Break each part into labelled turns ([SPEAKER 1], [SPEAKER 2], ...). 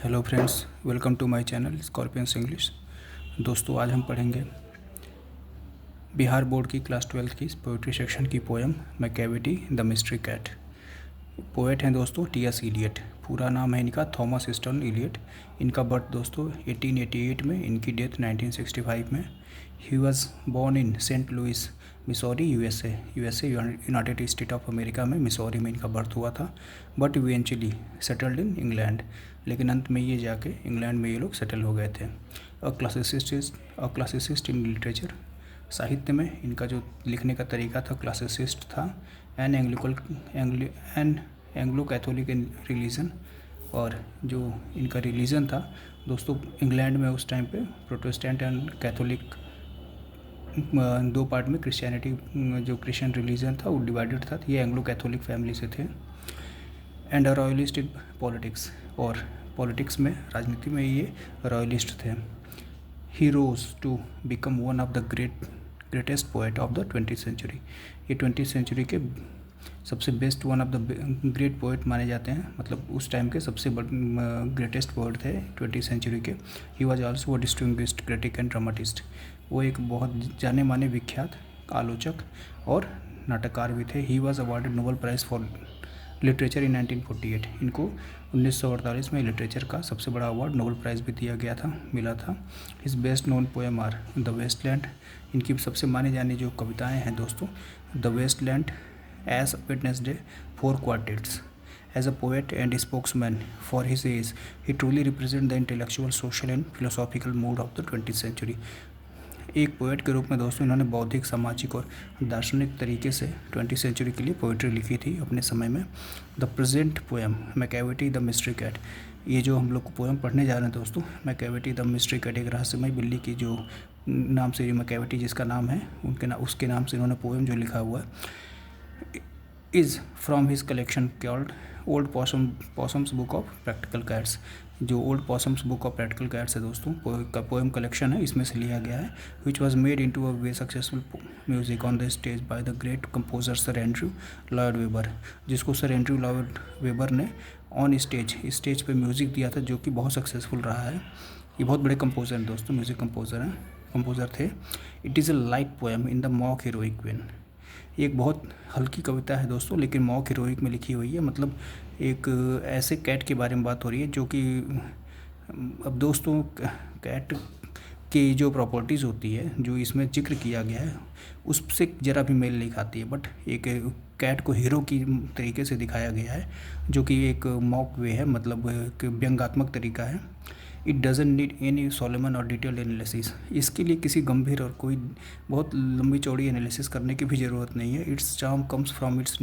[SPEAKER 1] Hello friends, welcome to my channel Scorpions English. दोस्तों, आज हम पढ़ेंगे बिहार बोर्ड की क्लास 12 की पोइट्री सेक्शन की poem Macavity the mystery cat. Poet हैं दोस्तों टी.एस. इलियट। पूरा नाम है इनका थॉमस ईस्टर्न इलियट। इनका बर्थ दोस्तों 1888 में, इनकी डेथ 1965 में। He was born in Saint Louis Missouri USA United State of America में मिसौरी में इनका बर्थ हुआ था। But eventually settled in England, लेकिन अंत में ये जाके इंग्लैंड में ये लोग सेटल हो गए थे। क्लासिसिस्ट इन लिटरेचर, साहित्य में इनका जो लिखने का तरीका था क्लासिसिस्ट था। एन एंग्लो कैथोलिक रिलीजन, और जो इनका रिलीजन था दोस्तों इंग्लैंड में उस टाइम पे प्रोटेस्टेंट एंड कैथोलिक दो पार्ट में क्रिश्चियनिटी, जो क्रिश्चियन रिलीजन था वो डिवाइडेड था। ये एंग्लो कैथोलिक फैमिली से थे। And a royalist in politics, और पॉलिटिक्स में, राजनीति में ये रॉयलिस्ट थे। He rose to become one of the greatest poet of the 20th century. ये 20th सेंचुरी के सबसे best, one of the great poet माने जाते हैं, मतलब उस टाइम के सबसे ग्रेटेस्ट पोएट थे 20th सेंचुरी के। He was also a distinguished critic and dramatist. वो एक बहुत जाने माने विख्यात आलोचक और नाटककार भी थे। He was awarded Nobel prize for literature in 1948। इनको 1948 में लिटरेचर का सबसे बड़ा अवार्ड नोबेल प्राइज़ भी मिला था। His best known poem are the Waste Land. इनकी सबसे माने जाने जो कविताएं हैं दोस्तों, the Waste Land, Ash Wednesday, Four Quartets. As a poet and spokesman for his age, he truly represent the intellectual, social and philosophical mood of the 20th century. एक poet के रूप में दोस्तों इन्होंने बौद्धिक, सामाजिक और दार्शनिक तरीके से 20th सेंचुरी के लिए पोइट्री लिखी थी अपने समय में। The present poem Macavity the mystery cat, ये जो हम लोग पोएम पढ़ने जा रहे हैं दोस्तों, मैकेविटी द मिस्ट्री कैट, एक रहस्यमय बिल्ली की जो नाम से मैकेविटी जिसका नाम है उसके नाम से इन्होंने पोएम जो लिखा हुआ है, is from his collection called Old Possum's Book of Practical Cats. जो Old Possum's Book of Practical Cats है दोस्तों का पोएम कलेक्शन है, इसमें से लिया गया है। Which was made into a way successful music on the stage by the great composer sir Andrew Lloyd weber, जिसको सर एंड्रयू लॉयड वेबर ने ऑन स्टेज पे म्यूज़िक दिया था, जो कि बहुत सक्सेसफुल रहा है। ये बहुत बड़े कंपोजर हैं दोस्तों, म्यूज़िक कंपोजर थे। It is a light poem in the mock heroic when. एक बहुत हल्की कविता है दोस्तों, लेकिन मॉक हीरोइक में लिखी हुई है। मतलब एक ऐसे कैट के बारे में बात हो रही है जो कि, अब दोस्तों कैट की जो प्रॉपर्टीज़ होती है जो इसमें जिक्र किया गया है उससे ज़रा भी मेल नहीं खाती है। बट एक कैट को हीरो की तरीके से दिखाया गया है, जो कि एक मॉक वे है, मतलब एक व्यंग्यात्मक तरीका है। इट डजन नीड एनी सोलेमन और डिटेल्ड एनालिसिस। इसके लिए किसी गंभीर और कोई बहुत लंबी चौड़ी एनालिसिस करने की भी ज़रूरत नहीं है। It's charm comes from its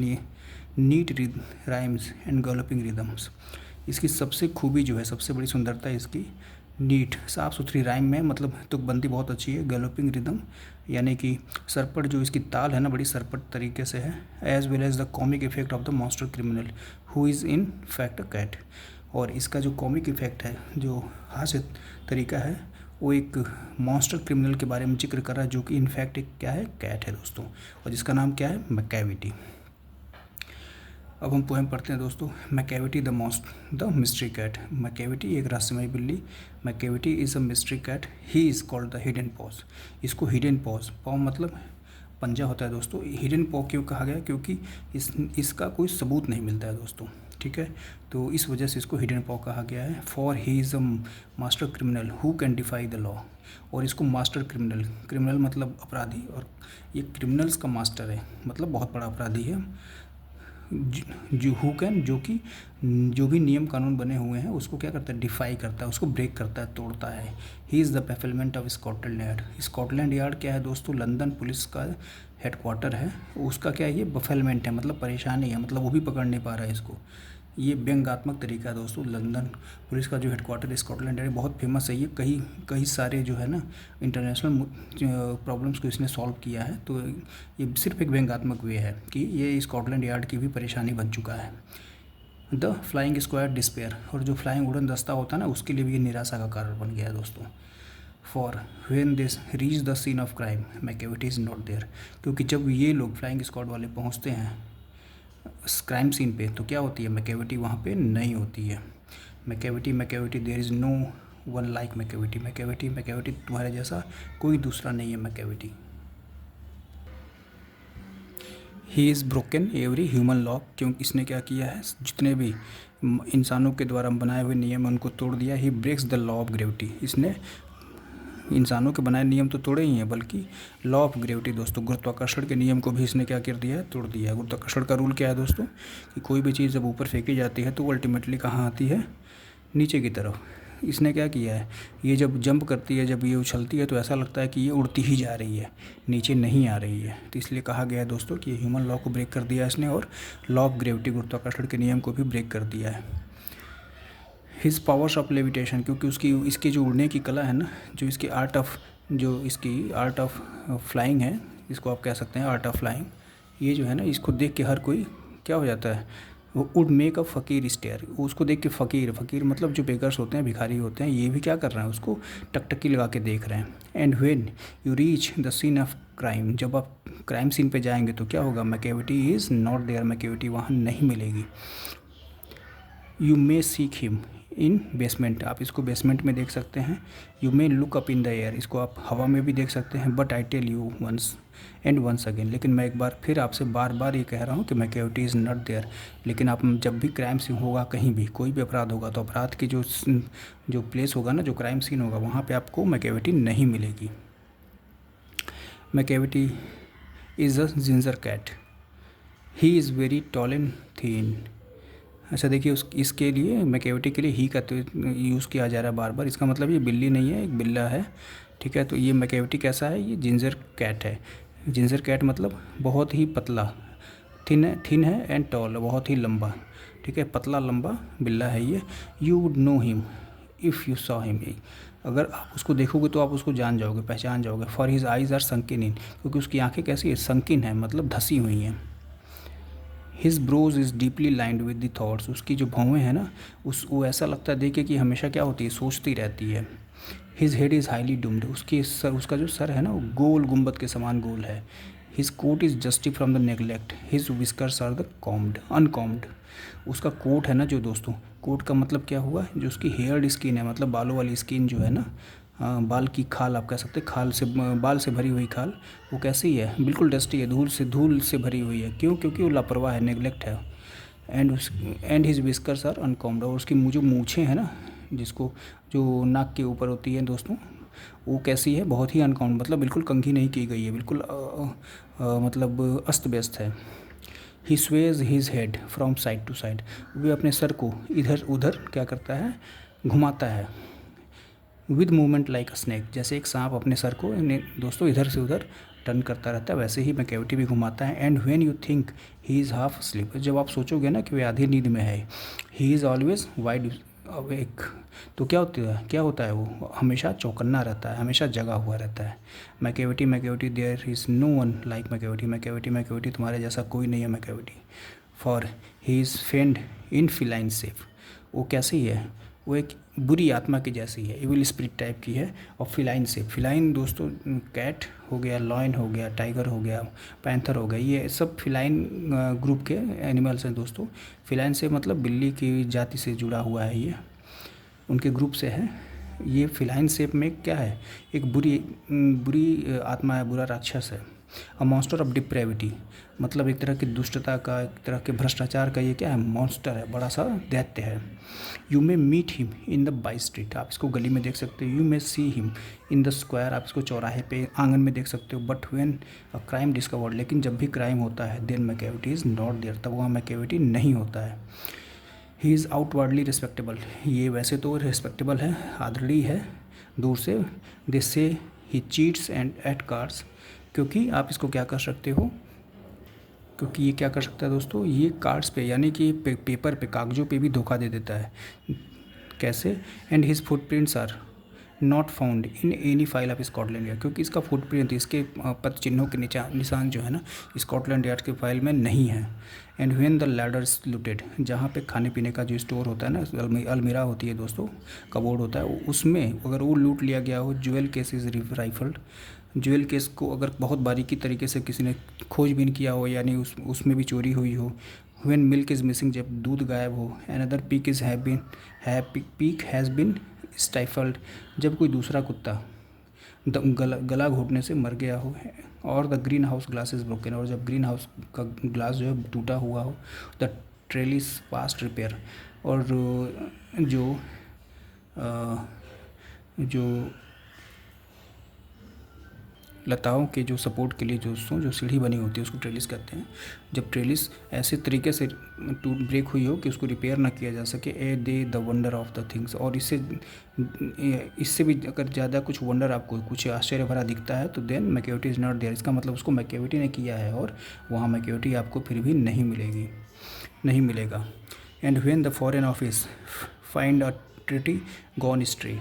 [SPEAKER 1] NEET rhymes and galloping rhythms. इसकी सबसे खूबी जो है, सबसे बड़ी सुंदरता इसकी नीट, साफ़ सुथरी राइम में, मतलब तुकबंदी बहुत अच्छी है। गैलोपिंग रिदम यानी कि सरपट, जो इसकी ताल है ना, बड़ी सरपट तरीके से है। As well as the comic effect of the monster criminal who is in fact a cat. और इसका जो कॉमिक इफेक्ट है, जो हास्य तरीका है, वो एक मॉन्स्टर क्रिमिनल के बारे में जिक्र कर रहा है, जो कि इनफैक्ट एक क्या है, कैट है दोस्तों, और जिसका नाम क्या है, मैकेविटी। अब हम पोएम पढ़ते हैं दोस्तों। Macavity the mystery cat. Macavity एक रहस्यमय बिल्ली। Macavity is a mystery cat. He is called the hidden paws. इसको हिडन पॉज, पॉ मतलब पंजा होता है दोस्तों। हिडन पॉ क्यों कहा गया, क्योंकि इसका कोई सबूत नहीं मिलता है दोस्तों, ठीक है, तो इस वजह से इसको हिडन पॉ कहा गया है। For he is a master criminal who can defy the law. और इसको मास्टर क्रिमिनल मतलब अपराधी, और ये क्रिमिनल्स का मास्टर है, मतलब बहुत बड़ा अपराधी है। जो हु कैन, जो कि जो भी नियम कानून बने हुए हैं उसको क्या करता है, डिफाई करता है, उसको ब्रेक करता है, तोड़ता है। He is the bafflement of Scotland yard. Scotland yard क्या है दोस्तों, लंदन पुलिस का हेडक्वार्टर है। उसका क्या है, ये बफेलमेंट है, मतलब परेशानी है, मतलब वो भी पकड़ नहीं पा रहा है इसको। ये व्यंग्यात्मक तरीका है दोस्तों। लंदन पुलिस का जो हेडक्वार्टर स्कॉटलैंड यार्ड बहुत फेमस है। ये कई सारे जो है ना इंटरनेशनल प्रॉब्लम्स को इसने सॉल्व किया है। तो ये सिर्फ एक व्यंग्यात्मक वे है कि ये स्कॉटलैंड यार्ड की भी परेशानी बन चुका है। द फ्लाइंग स्क्वाड डिस्पेयर, और जो फ्लाइंग उड़न दस्ता होता है ना, उसके लिए भी ये निराशा का कारण बन गया है दोस्तों। For when this reach the scene of crime Macavity is not there. क्योंकि जब ये लोग फ्लाइंग स्क्वाड वाले पहुंचते हैं क्राइम सीन पे, तो क्या होती है, मैकेविटी वहाँ पे नहीं होती है। Macavity there is no one like Macavity तुम्हारे जैसा कोई दूसरा नहीं है Macavity. He is broken every human law, क्योंकि इसने क्या किया है, जितने भी इंसानों के द्वारा बनाए हुए नियम उनको तोड़ दिया। He breaks the law of gravity, इसने इंसानों के बनाए नियम तो तोड़े ही हैं, बल्कि लॉ ऑफ ग्रेविटी दोस्तों, गुरुत्वाकर्षण के नियम को भी इसने क्या कर दिया है, तोड़ दिया है। गुरुत्वाकर्षण का रूल क्या है दोस्तों, कि कोई भी चीज़ जब ऊपर फेंकी जाती है तो वो अल्टीमेटली कहाँ आती है, नीचे की तरफ। इसने क्या किया है, ये जब जंप करती है, जब ये उछलती है तो ऐसा लगता है कि ये उड़ती ही जा रही है, नीचे नहीं आ रही है। तो इसलिए कहा गया है दोस्तों कि ह्यूमन लॉ को ब्रेक कर दिया इसने, और लॉ ऑफ ग्रेविटी गुरुत्वाकर्षण के नियम को भी ब्रेक कर दिया है। हिज पावर्स ऑफ लेविटेशन, क्योंकि इसकी जो उड़ने की कला है ना, जो इसकी आर्ट ऑफ फ्लाइंग है, इसको आप कह सकते हैं आर्ट ऑफ फ्लाइंग, ये जो है ना, इसको देख के हर कोई क्या हो जाता है, वो वुड मेक अ फ़कीर स्टेयर। उसको देख के फ़कीर मतलब जो बेगर्स होते हैं, भिखारी होते हैं, ये भी क्या कर रहे हैं, उसको टकटकी लगा के देख रहे हैं। And when you reach the scene of crime, जब आप क्राइम सीन पे जाएंगे तो क्या होगा, Macavity is not there, Macavity वहाँ नहीं मिलेगी। You may seek him in basement, आप इसको बेसमेंट में देख सकते हैं। You may look up in the air, इसको आप हवा में भी देख सकते हैं। But I tell you once and once again, लेकिन मैं एक बार फिर आपसे बार बार ये कह रहा हूँ कि मैकेविटी इज़ नॉट देयर। लेकिन आप जब भी क्राइम सीन होगा, कहीं भी कोई भी अपराध होगा, तो अपराध की जो प्लेस होगा ना, जो क्राइम सीन होगा, वहाँ पे आपको मैकेविटी नहीं मिलेगी। Macavity is a ginger cat, he is very tall and thin. अच्छा देखिए, इसके लिए मैकेविटी के लिए ही का तो यूज़ किया जा रहा है बार बार, इसका मतलब ये बिल्ली नहीं है, एक बिल्ला है, ठीक है। तो ये मैकेविटी कैसा है, ये जिंजर कैट है। जिंजर कैट मतलब बहुत ही पतला, थिन है एंड टॉल, बहुत ही लंबा, ठीक है, पतला लंबा बिल्ला है ये। You would know him if you saw him, अगर आप उसको देखोगे तो आप उसको जान जाओगे, पहचान जाओगे। फॉर हिज आइज़ आर संकिन इन, क्योंकि उसकी आँखें कैसी है, संकिन है, मतलब धसी हुई हैं। His brows is deeply lined with the thoughts, उसकी जो भौवें हैं ना, वो ऐसा लगता है देखे कि हमेशा क्या होती है, सोचती रहती है। His head is highly doomed, उसका जो सर है ना, वो गोल गुंबद के समान गोल है। His coat is dusty from the neglect, his whiskers are the combed uncombed, उसका कोट है ना जो दोस्तों, कोट का मतलब क्या हुआ, जो उसकी हेयर्ड स्किन है, मतलब बालों वाली स्किन जो है ना, बाल की खाल आप कह सकते हैं, बाल से भरी हुई खाल, वो कैसी है, बिल्कुल डस्टी है, धूल से भरी हुई है। क्यों, क्योंकि वो लापरवाह है, नेगलेक्ट है। एंड हिज विस्कर्स आर अनकॉम्ड, और उसकी जो मूछें हैं ना, जो नाक के ऊपर होती है दोस्तों, वो कैसी है, बहुत ही अनकॉम्ड, मतलब बिल्कुल कंघी नहीं की गई है, बिल्कुल मतलब अस्त व्यस्त है। He sways his head from side to side, वे अपने सर को इधर उधर क्या करता है, घुमाता है। With movement like a snake, जैसे एक सांप अपने सर को दोस्तों इधर से उधर टर्न करता रहता है, वैसे ही मैकेविटी भी घुमाता है। And when you think he is half asleep, जब आप सोचोगे ना कि वे आधी नींद में है, he is always wide awake, तो क्या होता है, वो हमेशा चौकन्ना रहता है, हमेशा जगा हुआ रहता है। Macavity there is no one like Macavity तुम्हारे जैसा कोई नहीं है Macavity. For he is fiend in feline shape, वो कैसी है, वो एक बुरी आत्मा की जैसी है, इविल स्पिरिट टाइप की है। और फिलाइन दोस्तों, कैट हो गया, लॉयन हो गया, टाइगर हो गया, पैंथर हो गया, ये सब फिलाइन ग्रुप के एनिमल्स हैं दोस्तों। फिलाइन से मतलब बिल्ली की जाति से जुड़ा हुआ है, ये उनके ग्रुप से है। ये फिलाइन शेप में क्या है, एक बुरी आत्मा है, बुरा राक्षस है। अ मॉन्स्टर ऑफ डिप्रेविटी, मतलब एक तरह की दुष्टता का, एक तरह के भ्रष्टाचार का ये क्या है, मॉन्स्टर है, बड़ा सा दैत्य है। You may meet him in the by street, आप इसको गली में देख सकते हो। You may see him in the square, आप इसको चौराहे पे, आंगन में देख सकते हो। But when a crime discovered, लेकिन जब भी क्राइम होता है, then Macavity is not there, तब वहाँ मैकेविटी नहीं होता है। ही इज़ आउटवर्डली रिस्पेक्टेबल, ये वैसे तो रिस्पेक्टेबल है, आदरणीय है दूर से। दे से ही चीट्स एंड एट कार्ड्स, क्योंकि आप इसको क्या कर सकते हो, क्योंकि ये क्या कर सकता है दोस्तों, ये कार्ड्स पे यानी कि पेपर पे, कागज़ों पे भी धोखा दे देता है। कैसे, and his footprints are not found in any file of Scotland Yard, क्योंकि इसका फुटप्रिंट, इसके पद चिन्हों के निशान जो है ना, स्कॉटलैंड यार्ड की फाइल में नहीं है। And when the ladders looted, जहाँ पे खाने पीने का जो स्टोर होता है ना, अलमीरा होती है दोस्तों, कबोर्ड होता है, उसमें अगर वो लूट लिया गया हो, jewel case is rifled, jewel case को अगर बहुत बारीकी तरीके से किसी ने खोजबीन किया हो, यानी उसमें भी चोरी हुई हो, व्हेन मिल्क इज़ मिसिंग, जब दूध गायब हो। Another peke is peke has been stifled, जब कोई दूसरा कुत्ता गला घोटने से मर गया हो। और the green house glass is broken, और जब ग्रीन हाउस का ग्लास जो है टूटा हुआ हो। द ट्रेलिस पास्ट रिपेयर, और जो जो लताओं के जो सपोर्ट के लिए जो सीढ़ी बनी होती है उसको ट्रेलिस कहते हैं। जब ट्रेलिस ऐसे तरीके से टूट ब्रेक हुई हो कि उसको रिपेयर ना किया जा सके। A they the wonder of the things, और इससे भी अगर ज़्यादा कुछ वंडर आपको कुछ आश्चर्य भरा दिखता है तो then Macavity is not there, इसका मतलब उसको मैकेविटी ने किया है और वहाँ मैकेविटी आपको फिर भी नहीं मिलेगा। And when the foreign office find a treaty gone stray,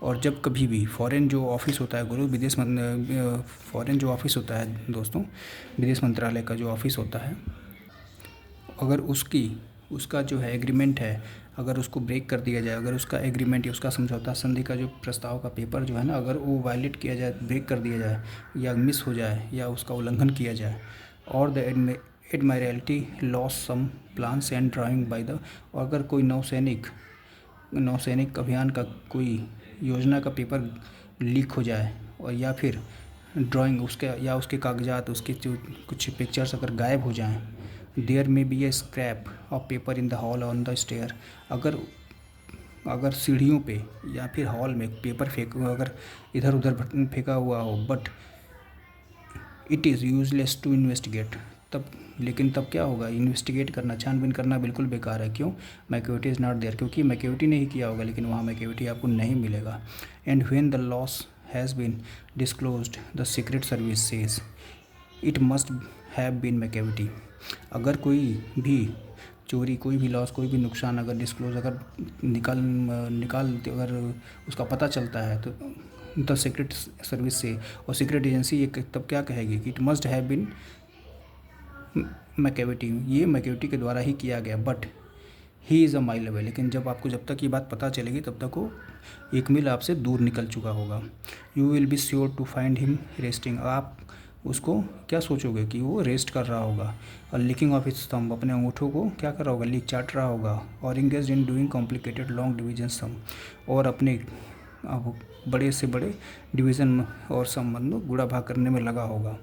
[SPEAKER 1] और जब कभी भी फॉरेन जो ऑफिस होता है फॉरेन जो ऑफिस होता है दोस्तों, विदेश मंत्रालय का जो ऑफिस होता है, अगर उसका जो है एग्रीमेंट है, अगर उसको ब्रेक कर दिया जाए, अगर उसका एग्रीमेंट या उसका समझौता संधि का जो प्रस्ताव का पेपर जो है ना, अगर वो वायलेट किया जाए, ब्रेक कर दिया जाए या मिस हो जाए या उसका उल्लंघन किया जाए, और the Admiralty lose some plans and drawing by the, अगर कोई नौसैनिक अभियान का कोई योजना का पेपर लीक हो जाए, और या फिर ड्राइंग उसके कागजात, उसके जो कुछ पिक्चर्स अगर गायब हो जाएं। There may be a scrap of paper in the hall on the stair, अगर सीढ़ियों पे या फिर हॉल में पेपर अगर इधर उधर फेंका हुआ हो, but it is useless to investigate, लेकिन तब क्या होगा, इन्वेस्टिगेट करना, छानबीन करना बिल्कुल बेकार है। क्यों? मैकेविटी इज़ नॉट देयर, क्योंकि मैकेविटी ने ही किया होगा, लेकिन वहाँ मैकेविटी आपको नहीं मिलेगा। And when the loss has been disclosed the secret service says it must have been Macavity, अगर कोई भी चोरी, कोई भी लॉस, कोई भी नुकसान अगर डिस्क्लोज अगर अगर उसका पता चलता है तो द सीक्रेट सर्विस से, और सीक्रेट एजेंसी ये तब क्या कहेगी कि it must have been Macavity, ये मैकेविटी के द्वारा ही किया गया। But he is a mile away, लेकिन जब तक ये बात पता चलेगी तब तक वो 1 मील आपसे दूर निकल चुका होगा। You will be sure to find him resting, आप उसको क्या सोचोगे कि वो रेस्ट कर रहा होगा। और लिकिंग ऑफ हिज थंब, अपने अंगूठों को क्या कर रहा होगा, लीक चाट रहा होगा। और engage in doing complicated long division sum, और अपने बड़े से बड़े डिवीज़न और संबंधों गुणा भाग करने में लगा होगा।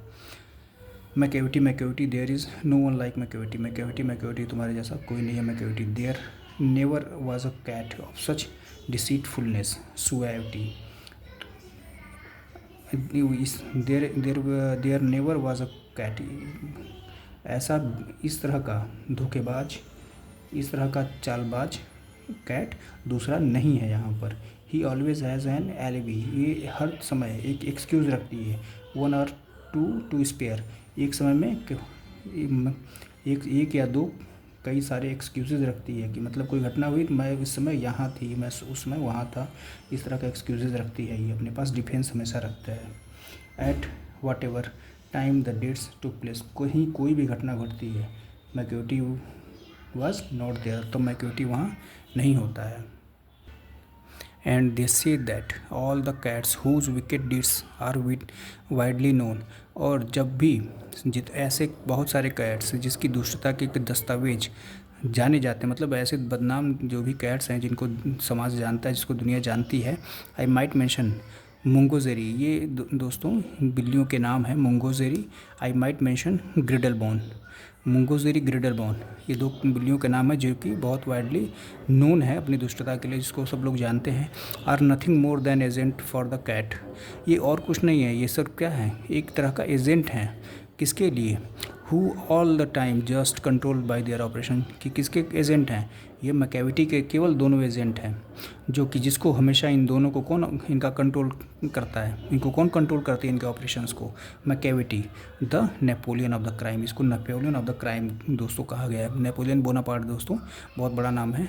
[SPEAKER 1] Macavity there is no one like Macavity तुम्हारे जैसा कोई नहीं है Macavity. There never was a cat of such deceitfulness suavity, there never was a cat, ऐसा इस तरह का धोखेबाज, इस तरह का चालबाज कैट दूसरा नहीं है यहाँ पर। ही ऑलवेज हैज़ एन एलिबी, ये हर समय एक एक्सक्यूज़ रखती है। 1 और 2 टू स्पेयर, एक समय में एक या दो कई सारे एक्सक्यूज़ रखती है, कि मतलब कोई घटना हुई तो मैं इस समय यहाँ थी, मैं उस समय वहाँ था, इस तरह का एक्सक्यूज़ रखती है। ये अपने पास डिफेंस हमेशा रखता है। At whatever time the deeds took place, कोई भी घटना घटती है, मैकेविटी वॉज नॉट देयर, तो मैकेविटी वहाँ नहीं होता है। And they say that all the cats whose wicked deeds are widely known, और जब भी ऐसे बहुत सारे कैट्स जिसकी दुष्टता के दस्तावेज जाने जाते हैं, मतलब ऐसे बदनाम जो भी कैट्स हैं जिनको समाज जानता है, जिसको दुनिया जानती है। आई माइट मेंशन मुंगोजेरी, ये दोस्तों बिल्लियों के नाम हैं मुंगोजेरी। आई माइट मेंशन ग्रिडलबोन, मुंगोजेरी ग्रिडलबोन, ये 2 बिल्लियों के नाम है जो कि बहुत वाइडली नोन है अपनी दुष्टता के लिए, जिसको सब लोग जानते हैं। Are nothing more than agent for the cat, ये और कुछ नहीं है, ये सब क्या है, एक तरह का एजेंट है। किसके लिए? Who all the time just controlled by their operation, कि किसके एजेंट हैं? ये मैकेविटी के केवल दोनों एजेंट हैं, जो कि जिसको हमेशा इन दोनों को कौन इनका कंट्रोल करता है, इनको कौन कंट्रोल करती है इनके ऑपरेशंस को? Macavity, the Napoleon of the crime, इसको नेपोलियन ऑफ द क्राइम दोस्तों कहा गया है। नेपोलियन बोनापार्ट दोस्तों बहुत बड़ा नाम है,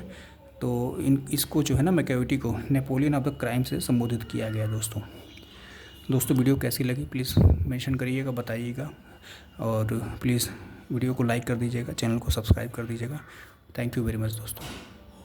[SPEAKER 1] तो इसको जो है ना मैकेविटी को नेपोलियन ऑफ द क्राइम से संबोधित किया गया। दोस्तों वीडियो कैसी लगी प्लीज़ मेंशन करिएगा, बताइएगा, और प्लीज़ वीडियो को लाइक कर दीजिएगा, चैनल को सब्सक्राइब कर दीजिएगा। थैंक यू वेरी मच दोस्तों।